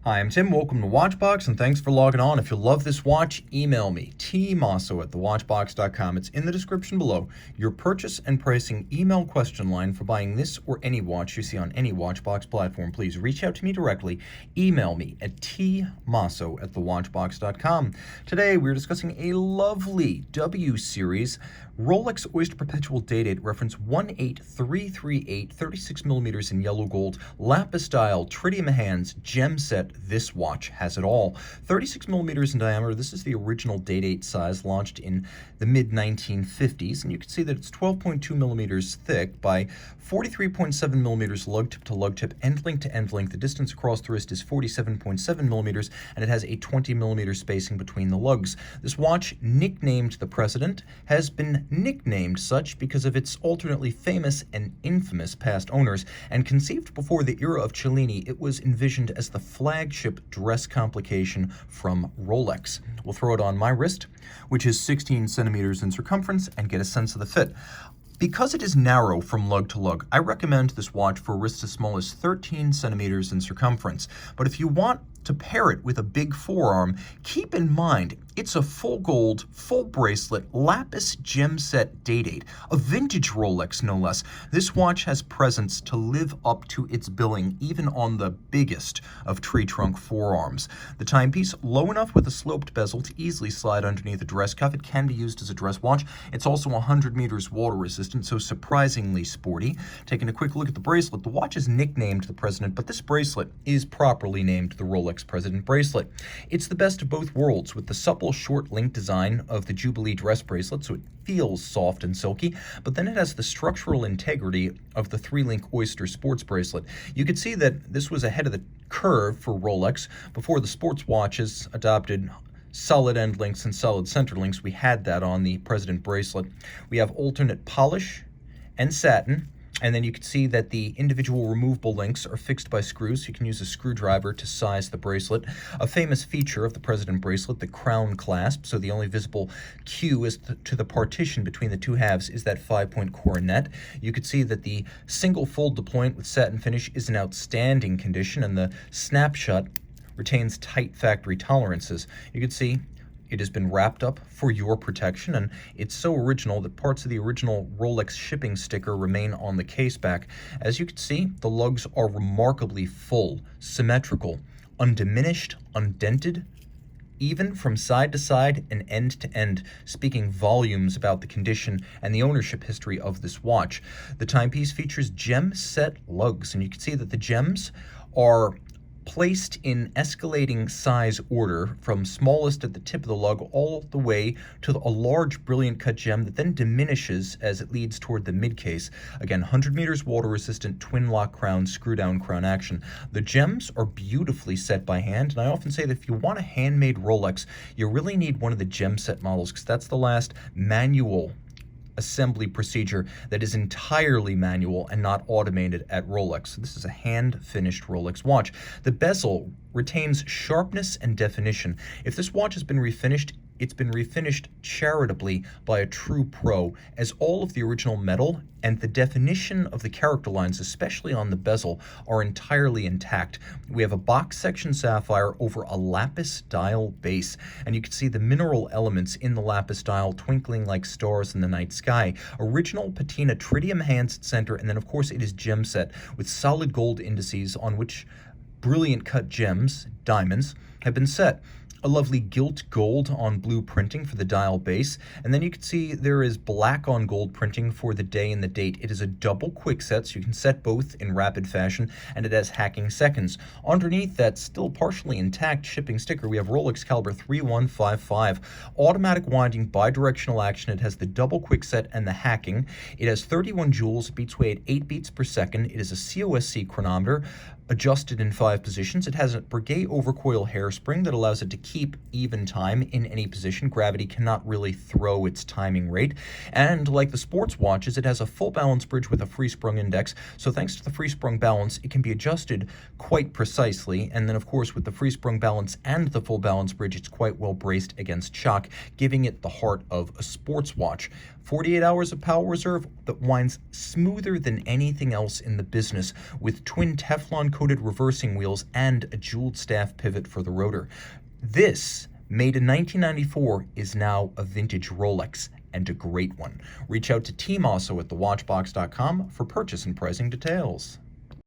Hi, I'm Tim. Welcome to Watchbox, and thanks for logging on. If you love this watch, email me, tmosso@thewatchbox.com. It's in the description below. Your purchase and pricing email question line for buying this or any watch you see on any Watchbox platform. Please reach out to me directly. Email me at tmosso@thewatchbox.com. Today, we're discussing a lovely W series Rolex Oyster Perpetual Day-Date reference 18338, 36 millimeters in yellow gold, lapis dial, tritium hands, gem set. This watch has it all. 36 millimeters in diameter. This is the original Day-Date size, launched in the mid-1950s, and you can see that it's 12.2 millimeters thick by 43.7 millimeters lug tip to lug tip, end link to end link. The distance across the wrist is 47.7 millimeters, and it has a 20 millimeter spacing between the lugs. This watch, nicknamed the President, has been nicknamed such because of its alternately famous and infamous past owners, and conceived before the era of Cellini, it was envisioned as the flagship dress complication from Rolex. We'll throw it on my wrist, which is 16 centimeters in circumference, and get a sense of the fit. Because it is narrow from lug to lug, I recommend this watch for wrists as small as 13 centimeters in circumference. But if you want to pair it with a big forearm, keep in mind it's a full gold, full bracelet, lapis gem set Day-Date, a vintage Rolex no less. This watch has presence to live up to its billing, even on the biggest of tree trunk forearms. The timepiece, low enough with a sloped bezel to easily slide underneath a dress cuff. It can be used as a dress watch. It's also 100 meters water resistant, so surprisingly sporty. Taking a quick look at the bracelet, the watch is nicknamed the President, but this bracelet is properly named the Rolex President bracelet. It's the best of both worlds, with the supple short link design of the Jubilee dress bracelet, so it feels soft and silky, but then it has the structural integrity of the 3-link Oyster sports bracelet. You could see that this was ahead of the curve for Rolex. Before the sports watches adopted solid end links and solid center links, we had that on the President bracelet. We have alternate polish and satin. And then you can see that the individual removable links are fixed by screws. You can use a screwdriver to size the bracelet. A famous feature of the President bracelet, the crown clasp. So the only visible cue is to the partition between the two halves is that 5-point coronet. You could see that the single fold deployment with satin finish is in outstanding condition, and the snapshot retains tight factory tolerances. You can see it has been wrapped up for your protection, and it's so original that parts of the original Rolex shipping sticker remain on the case back. As you can see, the lugs are remarkably full, symmetrical, undiminished, undented, even from side to side and end to end, speaking volumes about the condition and the ownership history of this watch. The timepiece features gem set lugs, and you can see that the gems are placed in escalating size order from smallest at the tip of the lug all the way to a large brilliant cut gem that then diminishes as it leads toward the mid case. Again, 100 meters water resistant twin lock crown, screw down crown action. The gems are beautifully set by hand, and I often say that if you want a handmade Rolex, you really need one of the gem set models, because that's the last manual assembly procedure that is entirely manual and not automated at Rolex. So this is a hand-finished Rolex watch. The bezel retains sharpness and definition. If this watch has been refinished, it's been refinished charitably by a true pro, as all of the original metal and the definition of the character lines, especially on the bezel, are entirely intact. We have a box section sapphire over a lapis dial base, and you can see the mineral elements in the lapis dial twinkling like stars in the night sky. Original patina tritium hands at center, and then of course it is gem set with solid gold indices on which brilliant cut gems, diamonds, have been set. A lovely gilt gold on blue printing for the dial base, and then you can see there is black on gold printing for the day and the date. It is a double quick set, so you can set both in rapid fashion, and it has hacking seconds. Underneath that still partially intact shipping sticker, we have Rolex caliber 3155. Automatic winding bidirectional action. It has the double quick set and the hacking. It has 31 joules, beats weight 8 beats per second. It is a COSC chronometer, adjusted in 5 positions. It has a Breguet overcoil hairspring that allows it to keep even time in any position. Gravity cannot really throw its timing rate. And like the sports watches, it has a full balance bridge with a free sprung index. So thanks to the free sprung balance, it can be adjusted quite precisely. And then of course, with the free sprung balance and the full balance bridge, it's quite well braced against shock, giving it the heart of a sports watch. 48 hours of power reserve that winds smoother than anything else in the business, with twin Teflon-coated reversing wheels and a jeweled staff pivot for the rotor. This, made in 1994, is now a vintage Rolex, and a great one. Reach out to Team Mosso at thewatchbox.com for purchase and pricing details.